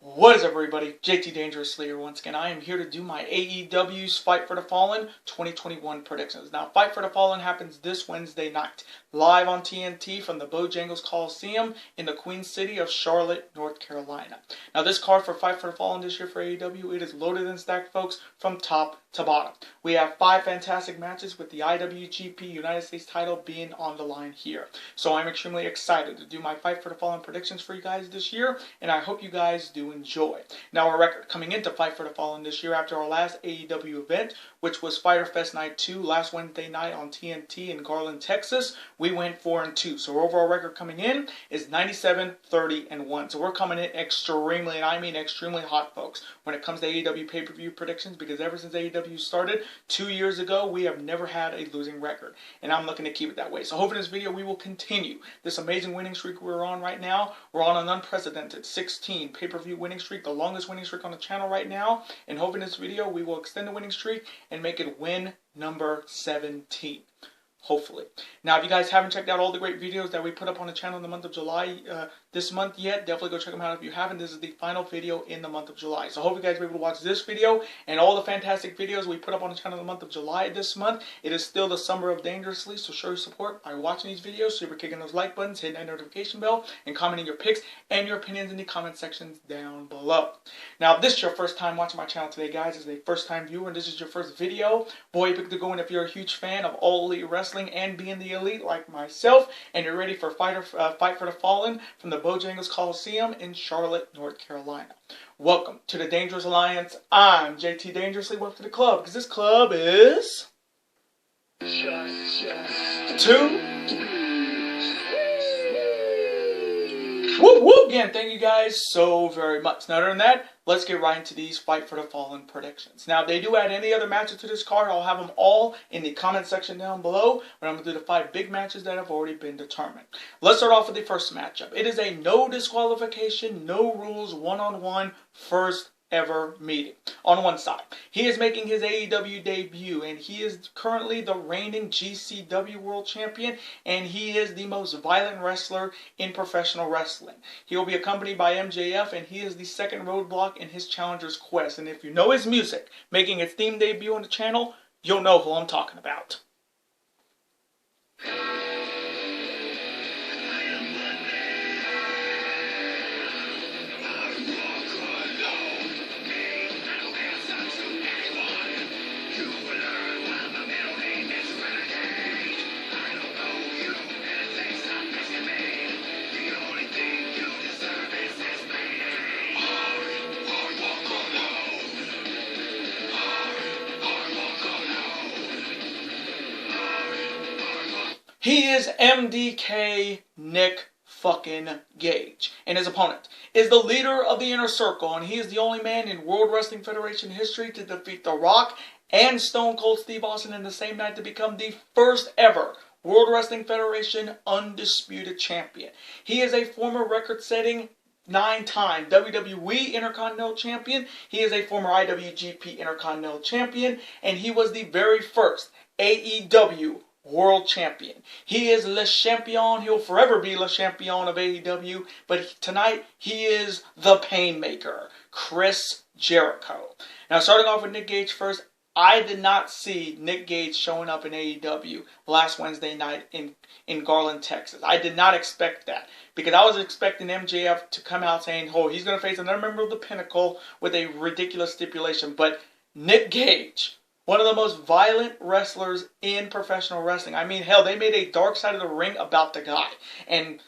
What is up, everybody? JT Dangerously here once again. I am here to do my AEW's Fight for the Fallen 2021 predictions. Now, Fight for the Fallen happens this Wednesday night, live on TNT from the Bojangles Coliseum in the Queen City of Charlotte, North Carolina. Now, this card for Fight for the Fallen this year for AEW, it is loaded and stacked, folks, from top to bottom. We have 5 fantastic matches with the IWGP United States title being on the line here. So I'm extremely excited to do my Fight for the Fallen predictions for you guys this year, and I hope you guys do enjoy. Now, our record coming into Fight for the Fallen this year after our last AEW event, which was Fyter Fest Night 2 last Wednesday night on TNT in Garland, Texas, we went 4-2. So our overall record coming in is 97-30-1. So we're coming in extremely, and I mean extremely hot, folks, when it comes to AEW pay-per-view predictions, because ever since AEW started 2 years ago, we have never had a losing record, and I'm looking to keep it that way. So hopefully in this video we will continue this amazing winning streak we're on right now. We're on an unprecedented 16 pay-per-view winning streak, the longest winning streak on the channel right now, and hopefully in this video we will extend the winning streak and make it win number 17. Hopefully. Now, if you guys haven't checked out all the great videos that we put up on the channel in the month of July this month yet, definitely go check them out if you haven't. This is the final video in the month of July. So I hope you guys will be able to watch this video and all the fantastic videos we put up on the channel in the month of July this month. It is still the summer of Dangerously, so show your support by watching these videos, super kicking those like buttons, hitting that notification bell, and commenting your picks and your opinions in the comment sections down below. Now, if this is your first time watching my channel today, guys, as a first time viewer, and this is your first video, boy, you pick to go in if you're a huge fan of All Elite Wrestling and being the elite like myself, and you're ready for Fight for the Fallen from the Bojangles Coliseum in Charlotte, North Carolina. Welcome to the Dangerous Alliance. I'm JT Dangerously. Welcome to the club, because this club is two. Whoop whoop again. Thank you guys so very much. Now, other than that, let's get right into these Fight for the Fallen predictions. Now, if they do add any other matches to this card, I'll have them all in the comment section down below, but I'm going to do the 5 big matches that have already been determined. Let's start off with the first matchup. It is a no disqualification, no rules, one-on-one first ever meeting. On one side, he is making his AEW debut, and he is currently the reigning GCW World Champion, and he is the most violent wrestler in professional wrestling. He will be accompanied by MJF, and he is the second roadblock in his challenger's quest. And if you know his music, making its theme debut on the channel, you'll know who I'm talking about. He is MDK Nick fucking Gage, and his opponent is the leader of the Inner Circle, and he is the only man in World Wrestling Federation history to defeat The Rock and Stone Cold Steve Austin in the same night to become the first ever World Wrestling Federation undisputed champion. He is a former record-setting 9-time WWE Intercontinental Champion. He is a former IWGP Intercontinental Champion, and he was the very first AEW World Champion. He is Le Champion. He'll forever be Le Champion of AEW. But tonight, he is the Painmaker, Chris Jericho. Now, starting off with Nick Gage first, I did not see Nick Gage showing up in AEW last Wednesday night in Garland, Texas. I did not expect that, because I was expecting MJF to come out saying, oh, he's going to face another member of the Pinnacle with a ridiculous stipulation. But Nick Gage, one of the most violent wrestlers in professional wrestling. I mean, hell, they made a Dark Side of the Ring about the guy. And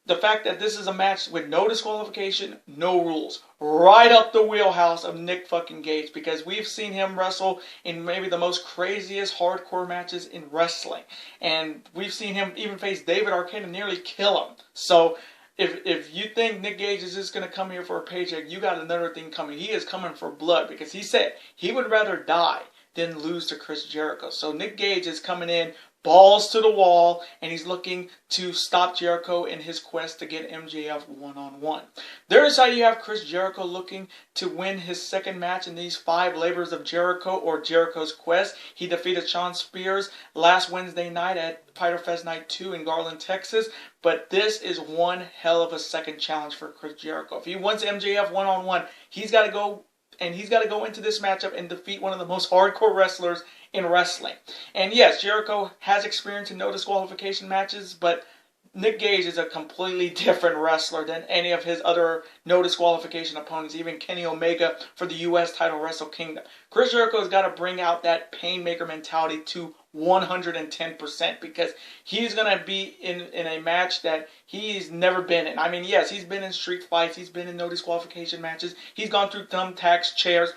the fact that this is a match with no disqualification, no rules, right up the wheelhouse of Nick fucking Gage, because we've seen him wrestle in maybe the most craziest hardcore matches in wrestling. And we've seen him even face David Arquette and nearly kill him. So if you think Nick Gage is just going to come here for a paycheck, you got another thing coming. He is coming for blood, because he said he would rather die than lose to Chris Jericho. So Nick Gage is coming in balls to the wall, and he's looking to stop Jericho in his quest to get MJF one-on-one. Their side, you have Chris Jericho looking to win his second match in these 5 labors of Jericho, or Jericho's quest. He defeated Shawn Spears last Wednesday night at Fyter Fest Night 2 in Garland, Texas. But this is one hell of a second challenge for Chris Jericho. If he wants MJF one-on-one, he's got to go into this matchup and defeat one of the most hardcore wrestlers in wrestling. And yes, Jericho has experience in no disqualification matches, but Nick Gage is a completely different wrestler than any of his other no disqualification opponents, even Kenny Omega for the U.S. title Wrestle Kingdom. Chris Jericho has got to bring out that Painmaker mentality to 110% because he's going to be in a match that he's never been in. I mean, yes, he's been in street fights, he's been in no disqualification matches, he's gone through thumbtacks, chairs.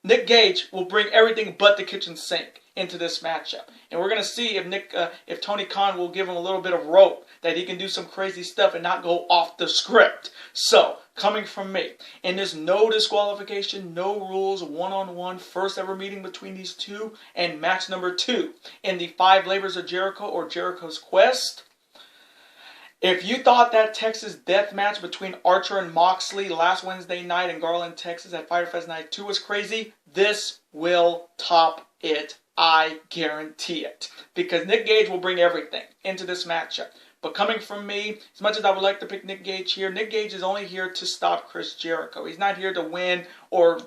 Nick Gage will bring everything but the kitchen sink into this matchup. And we're going to see if Tony Khan will give him a little bit of rope, that he can do some crazy stuff and not go off the script. So, coming from me, in this no disqualification, no rules, one-on-one, first ever meeting between these two, and match number 2 in the 5 Labors of Jericho or Jericho's Quest. If you thought that Texas death match between Archer and Moxley last Wednesday night in Garland, Texas at Fyter Fest Night 2 was crazy, this will top it. I guarantee it. Because Nick Gage will bring everything into this matchup. But coming from me, as much as I would like to pick Nick Gage here, Nick Gage is only here to stop Chris Jericho. He's not here to win or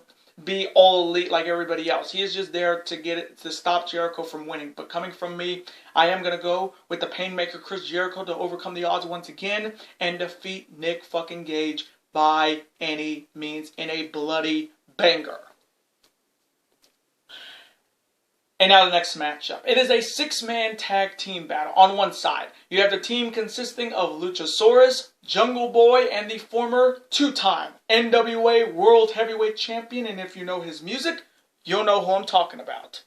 be all elite like everybody else. He is just there to stop Jericho from winning. But coming from me, I am going to go with the Painmaker Chris Jericho to overcome the odds once again and defeat Nick fucking Gage by any means in a bloody banger. And now the next matchup. It is a 6-man tag team battle. On one side, you have the team consisting of Luchasaurus, Jungle Boy, and the former 2-time NWA World Heavyweight Champion. And if you know his music, you'll know who I'm talking about.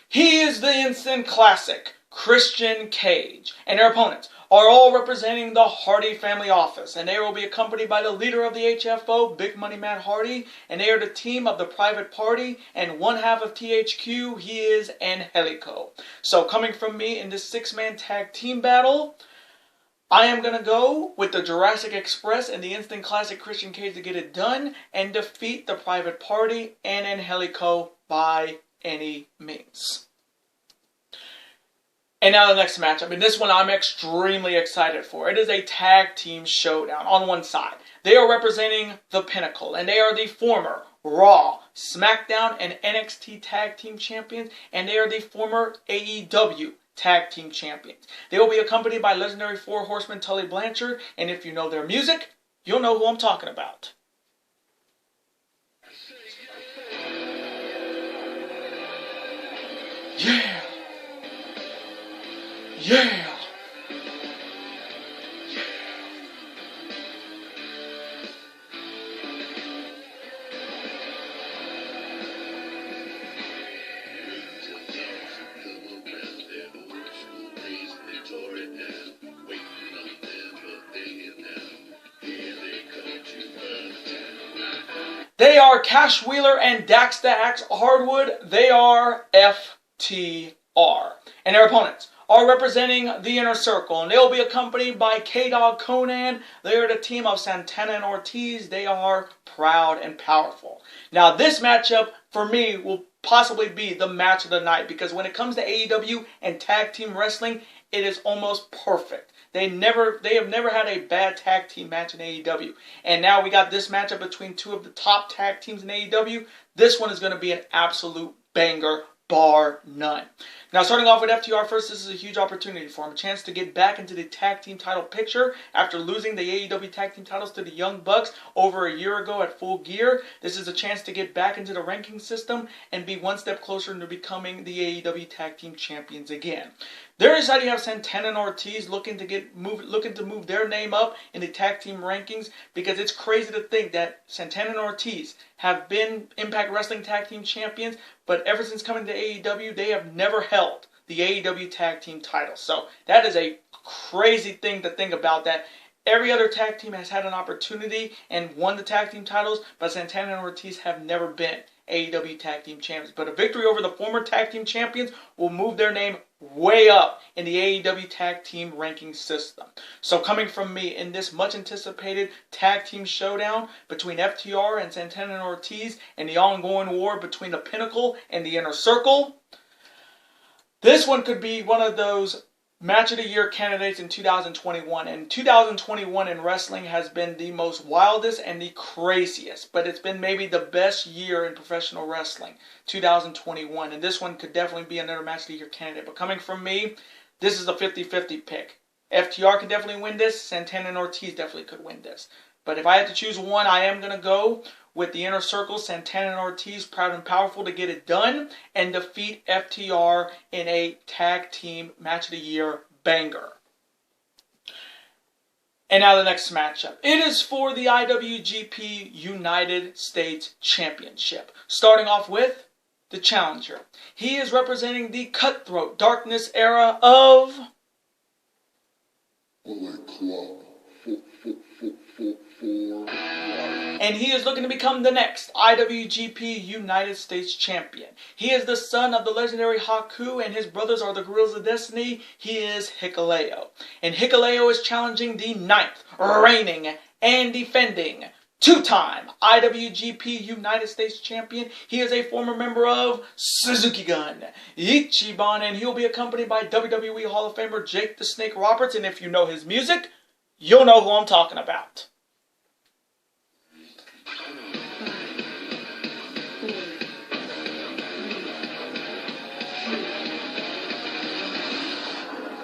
He is the instant classic, Christian Cage, and their opponents are all representing the Hardy family office, and they will be accompanied by the leader of the HFO, Big Money Matt Hardy, and they are the team of the Private Party, and one half of THQ, he is Angelico. So coming from me in this 6-man tag team battle, I am going to go with the Jurassic Express and the instant classic Christian Cage to get it done, and defeat the Private Party and Angelico by any means. And now the next matchup, and this one I'm extremely excited for. It is a tag team showdown. On one side, they are representing the Pinnacle, and they are the former Raw, SmackDown, and NXT tag team champions, and they are the former AEW tag team champions. They will be accompanied by legendary 4 Horsemen Tully Blanchard, and if you know their music, you'll know who I'm talking about. Yeah! Yeah! They are Cash Wheeler and Dax the Axe Hardwood. They are FTR. And their opponents are representing the Inner Circle, and they will be accompanied by K-Dog Conan. They are the team of Santana and Ortiz. They are Proud and Powerful. Now, this matchup, for me, will possibly be the match of the night, because when it comes to AEW and tag team wrestling, it is almost perfect. They have never had a bad tag team match in AEW. And now we got this matchup between 2 of the top tag teams in AEW. This one is going to be an absolute banger, bar none. Now, starting off with FTR first, this is a huge opportunity for them. A chance to get back into the tag team title picture after losing the AEW tag team titles to the Young Bucks over a year ago at Full Gear. This is a chance to get back into the ranking system and be one step closer to becoming the AEW tag team champions again. Their side, you have Santana and Ortiz looking to move their name up in the tag team rankings, because it's crazy to think that Santana and Ortiz have been Impact Wrestling tag team champions, but ever since coming to AEW, they have never held the AEW tag team title. So that is a crazy thing to think about, that every other tag team has had an opportunity and won the tag team titles, but Santana and Ortiz have never been AEW Tag Team Champions. But a victory over the former Tag Team Champions will move their name way up in the AEW Tag Team ranking system. So coming from me in this much anticipated Tag Team showdown between FTR and Santana and Ortiz, and the ongoing war between the Pinnacle and the Inner Circle, this one could be one of those Match of the Year candidates in 2021. And 2021 in wrestling has been the most wildest and the craziest. But it's been maybe the best year in professional wrestling, 2021. And this one could definitely be another Match of the Year candidate. But coming from me, this is a 50-50 pick. FTR could definitely win this. Santana and Ortiz definitely could win this. But if I had to choose one, I am going to go with the Inner Circle, Santana and Ortiz, proud and powerful to get it done and defeat FTR in a tag team Match of the Year banger. And now the next matchup. It is for the IWGP United States Championship. Starting off with the challenger. He is representing the Cutthroat Darkness era of Bullet Club. And he is looking to become the next IWGP United States Champion. He is the son of the legendary Haku, and his brothers are the Guerrillas of Destiny. He is Hikuleo. And Hikuleo is challenging the 9th reigning and defending two-time IWGP United States Champion. He is a former member of Suzuki Gun, Ichiban, and he'll be accompanied by WWE Hall of Famer Jake the Snake Roberts. And if you know his music, you'll know who I'm talking about.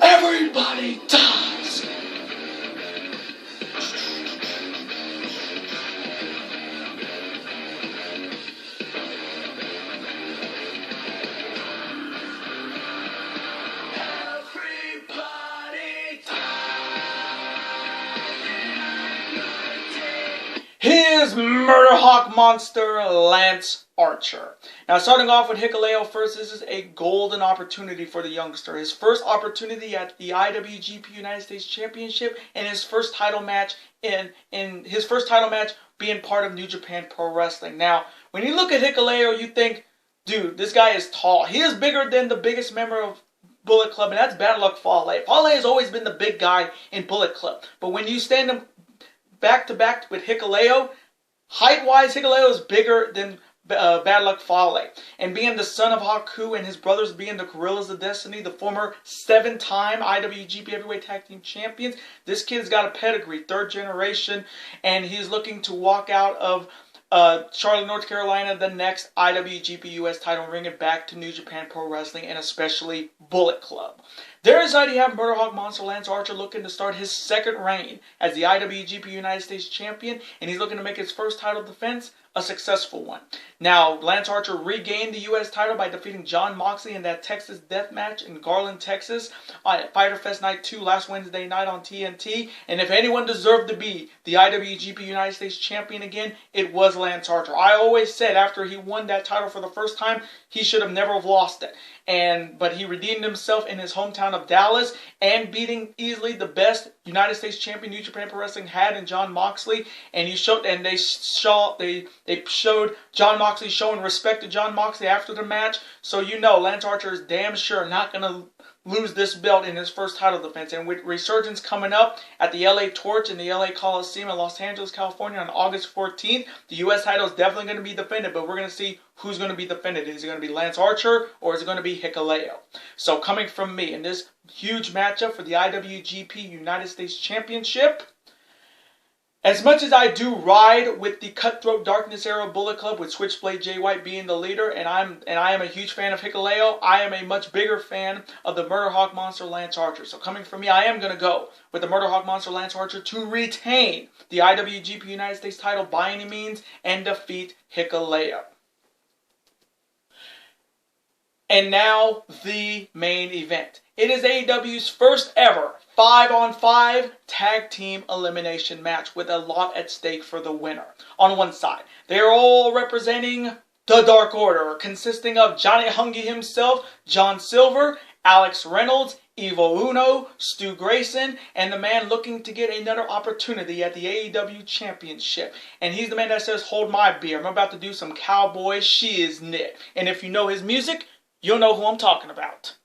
Everybody dies! His Murder Hawk monster, Lance Archer. Now, starting off with Hikuleo first, this is a golden opportunity for the youngster. His first opportunity at the IWGP United States Championship, and his first title match in his first title match being part of New Japan Pro Wrestling. Now, when you look at Hikuleo, you think, dude, this guy is tall. He is bigger than the biggest member of Bullet Club, and that's Bad Luck Fale. Fale has always been the big guy in Bullet Club, but when you stand him back to back with Hikuleo, height-wise, Hikuleo is bigger than Bad Luck Fale. And being the son of Haku and his brothers being the Guerrillas of Destiny, the former 7-time IWGP Heavyweight Tag Team Champions, this kid's got a pedigree, 3rd generation, and he's looking to walk out of Charlotte, North Carolina, the next IWGP US title, and bring it back to New Japan Pro Wrestling, and especially Bullet Club. There inside you have Murder Hawk Monster Lance Archer looking to start his 2nd reign as the IWGP United States Champion, and he's looking to make his first title defense a successful one. Now, Lance Archer regained the U.S. title by defeating Jon Moxley in that Texas death match in Garland, Texas at Fyter Fest Night 2 last Wednesday night on TNT. And if anyone deserved to be the IWGP United States Champion again, it was Lance Archer. I always said after he won that title for the first time, he should have never have lost it. But he redeemed himself in his hometown of Dallas and beating easily the best United States champion New Japan Pro Wrestling had in Jon Moxley. And they showed Jon Moxley showing respect to Jon Moxley after the match. So you know Lance Archer is damn sure not going to lose this belt in his first title defense. And with Resurgence coming up at the LA Torch in the LA Coliseum in Los Angeles, California on August 14th, the U.S. title is definitely going to be defended, but we're going to see who's going to be defended. Is it going to be Lance Archer or is it going to be Hikuleo? So coming from me in this huge matchup for the IWGP United States Championship, as much as I do ride with the Cutthroat Darkness era Bullet Club with Switchblade Jay White being the leader, and I am a huge fan of Hikuleo, I am a much bigger fan of the Murder Hawk Monster Lance Archer. So coming from me, I am going to go with the Murder Hawk Monster Lance Archer to retain the IWGP United States title by any means and defeat Hikuleo. And now the main event. It is AEW's first ever 5-on-5 tag team elimination match with a lot at stake for the winner. On one side, they are all representing the Dark Order, consisting of Johnny Hungy himself, John Silver, Alex Reynolds, Evil Uno, Stu Grayson, and the man looking to get another opportunity at the AEW Championship. And he's the man that says, hold my beer. I'm about to do some cowboy shiznit. And if you know his music, you'll know who I'm talking about.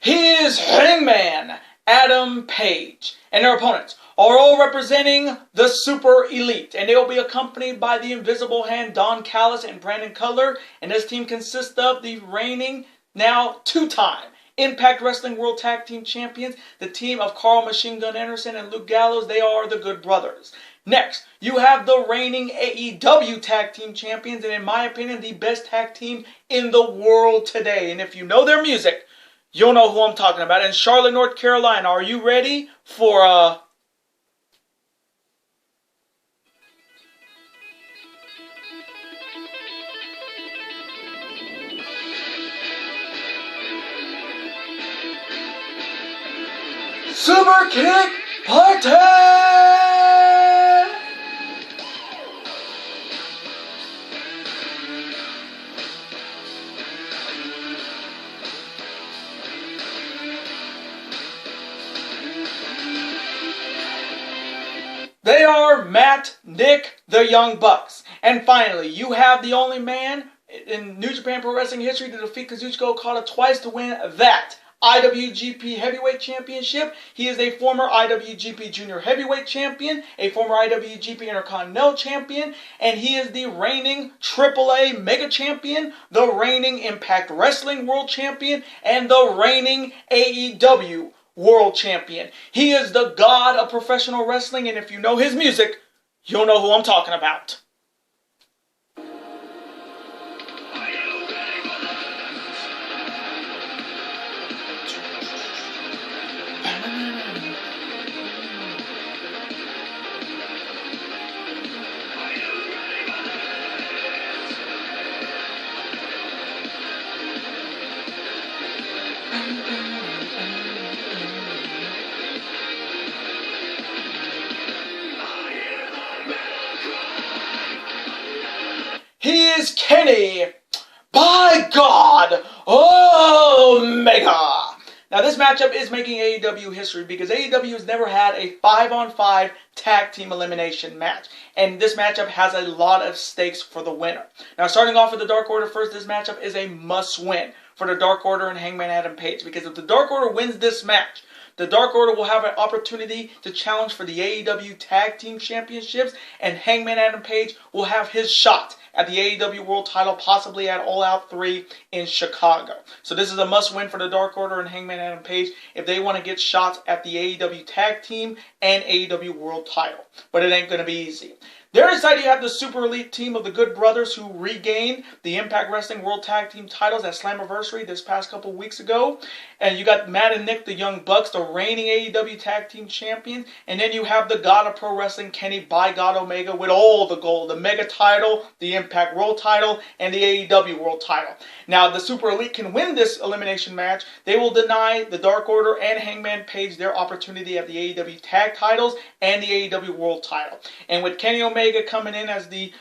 He is Hangman, Adam Page, and their opponents are all representing the Super Elite, and they will be accompanied by the Invisible Hand, Don Callis, and Brandon Cutler, and this team consists of the reigning, now two-time Impact Wrestling World Tag Team Champions, the team of Carl Machine Gun Anderson and Luke Gallows. They are the Good Brothers. Next, you have the reigning AEW Tag Team Champions, and in my opinion, the best tag team in the world today. And if you know their music, you'll know who I'm talking about. In Charlotte, North Carolina, are you ready for Super Kick Party? They are Matt, Nick, the Young Bucks. And finally, you have the only man in New Japan Pro Wrestling history to defeat Kazuchika Okada twice to win that IWGP Heavyweight Championship. He is a former IWGP Junior Heavyweight Champion, a former IWGP Intercontinental Champion, and he is the reigning AAA Mega Champion, the reigning Impact Wrestling World Champion, and the reigning AEW World Champion. He is the god of professional wrestling, and if you know his music, you'll know who I'm talking about. He is Kenny, by God, Omega. Now this matchup is making AEW history because AEW has never had a 5-on-5 tag team elimination match. And this matchup has a lot of stakes for the winner. Now starting off with the Dark Order first, this matchup is a must-win for the Dark Order and Hangman Adam Page. Because if the Dark Order wins this match, the Dark Order will have an opportunity to challenge for the AEW Tag Team Championships, and Hangman Adam Page will have his shot at the AEW World Title, possibly at All Out 3 in Chicago. So this is a must-win for the Dark Order and Hangman Adam Page if they want to get shots at the AEW Tag Team and AEW World Title. But it ain't going to be easy. There inside you have the Super Elite team of the Good Brothers who regained the Impact Wrestling World Tag Team titles at Slammiversary this past couple weeks ago. And you got Matt and Nick, the Young Bucks, the reigning AEW Tag Team Champions. And then you have the God of Pro Wrestling, Kenny by God Omega, with all the gold. The Mega title, the Impact World title, and the AEW World title. Now, the Super Elite can win this elimination match. They will deny the Dark Order and Hangman Page their opportunity at the AEW Tag titles and the AEW World title. And with Kenny Omega coming in as the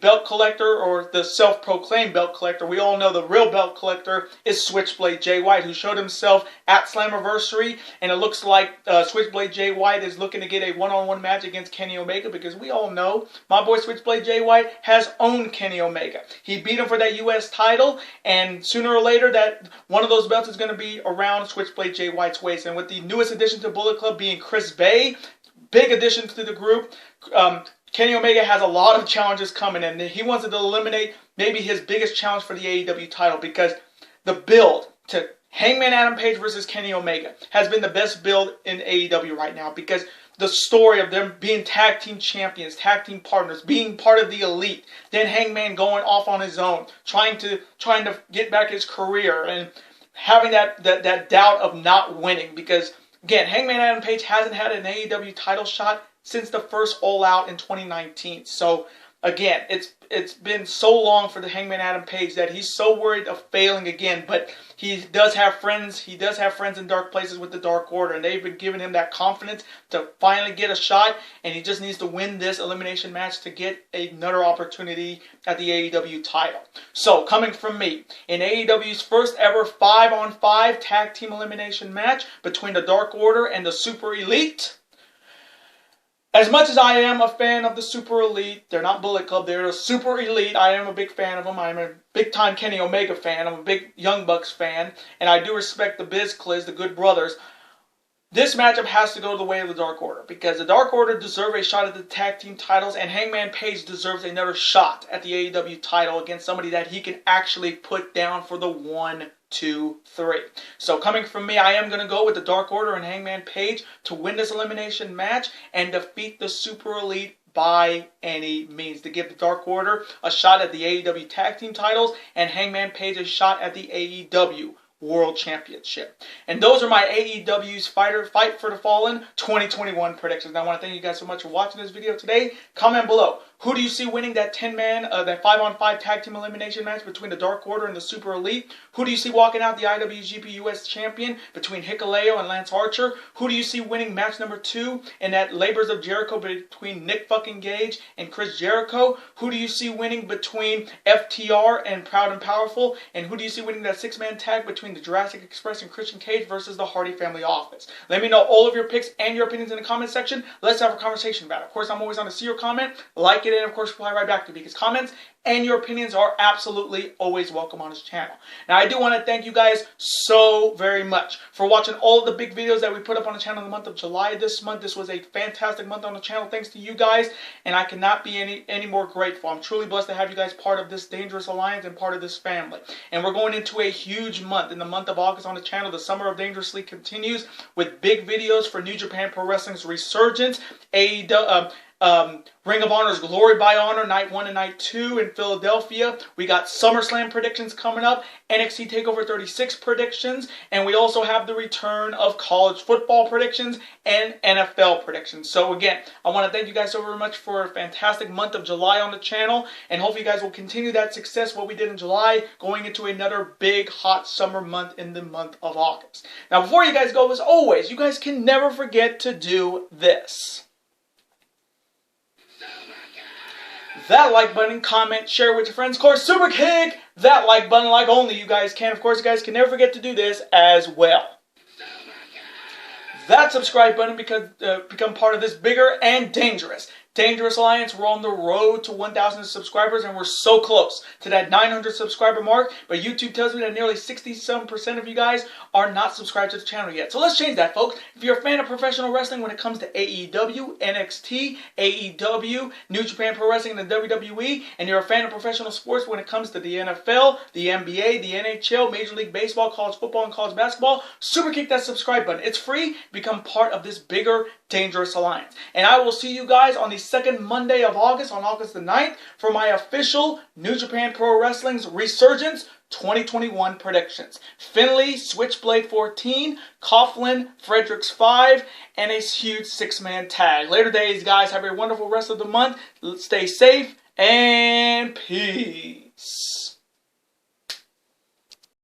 belt collector, or the self-proclaimed belt collector. We all know the real belt collector is Switchblade Jay White, who showed himself at Slammiversary, and it looks like Switchblade Jay White is looking to get a one-on-one match against Kenny Omega, because we all know my boy Switchblade Jay White has owned Kenny Omega. He beat him for that U.S. title, and sooner or later that one of those belts is going to be around Switchblade Jay White's waist. And with the newest addition to Bullet Club being Chris Bay, big addition to the group, Kenny Omega has a lot of challenges coming, and he wants to eliminate maybe his biggest challenge for the AEW title, because the build to Hangman Adam Page versus Kenny Omega has been the best build in AEW right now, because the story of them being tag team champions, tag team partners, being part of the Elite, then Hangman going off on his own, trying to get back his career, and having that doubt of not winning. Because, again, Hangman Adam Page hasn't had an AEW title shot since the first All Out in 2019. So, again, it's been so long for the Hangman Adam Page that he's so worried of failing again. But he does have friends. He does have friends in dark places with the Dark Order, and they've been giving him that confidence to finally get a shot. And he just needs to win this elimination match to get another opportunity at the AEW title. So, coming from me, in AEW's first ever 5-on-5 tag team elimination match between the Dark Order and the Super Elite. As much as I am a fan of the Super Elite, they're not Bullet Club, they're the Super Elite. I am a big fan of them. I'm a big-time Kenny Omega fan. I'm a big Young Bucks fan. And I do respect the Biz Cliz, the Good Brothers. This matchup has to go the way of the Dark Order, because the Dark Order deserve a shot at the tag team titles, and Hangman Page deserves another shot at the AEW title against somebody that he can actually put down for the 1, 2, 3. So coming from me, I am going to go with the Dark Order and Hangman Page to win this elimination match and defeat the Super Elite by any means, to give the Dark Order a shot at the AEW tag team titles and Hangman Page a shot at the AEW World Championship. And those are my AEW's Fight for the Fallen 2021 predictions. Now, I want to thank you guys so much for watching this video today. Comment below. Who do you see winning that 10-man, that 5-on-5 tag team elimination match between the Dark Order and the Super Elite? Who do you see walking out the IWGP US Champion between Hikuleo and Lance Archer? Who do you see winning match number 2 in that Labors of Jericho between Nick fucking Gage and Chris Jericho? Who do you see winning between FTR and Proud and Powerful? And who do you see winning that 6-man tag between the Jurassic Express and Christian Cage versus the Hardy Family Office? Let me know all of your picks and your opinions in the comment section. Let's have a conversation about it. Of course, I'm always on to see your comment, like it, and of course reply right back to you, because comments and your opinions are absolutely always welcome on this channel. Now, I do want to thank you guys so very much for watching all of the big videos that we put up on the channel in the month of July this month. This was a fantastic month on the channel thanks to you guys, and I cannot be any more grateful. I'm truly blessed to have you guys part of this dangerous alliance and part of this family. And we're going into a huge month. In the month of August on the channel, the Summer of Dangerously continues with big videos for New Japan Pro Wrestling's Resurgence, Ring of Honor's Glory by Honor, Night 1 and Night 2 in Philadelphia. We got SummerSlam predictions coming up, NXT TakeOver 36 predictions, and we also have the return of college football predictions and NFL predictions. So again, I want to thank you guys so very much for a fantastic month of July on the channel, and hopefully you guys will continue that success, what we did in July, going into another big, hot summer month in the month of August. Now, before you guys go, as always, you guys can never forget to do this. That like button, comment, share with your friends. Of course, super kick that like button like only you guys can. Of course, you guys can never forget to do this as well. That subscribe button, because become part of this bigger and dangerous alliance. We're on the road to 1,000 subscribers, and we're so close to that 900 subscriber mark. But YouTube tells me that nearly 67% of you guys are not subscribed to the channel yet. So let's change that, folks. If you're a fan of professional wrestling when it comes to AEW, NXT, AEW, New Japan Pro Wrestling, and the WWE, and you're a fan of professional sports when it comes to the NFL, the NBA, the NHL, Major League Baseball, college football, and college basketball, super kick that subscribe button. It's free. Become part of this bigger, dangerous alliance. And I will see you guys on the second Monday of August, on August the 9th, for my official New Japan Pro Wrestling's Resurgence 2021 predictions. Finley, Switchblade 14, Coughlin, Fredericks 5, and a huge 6-man tag. Later days, guys. Have a wonderful rest of the month. Stay safe, and peace.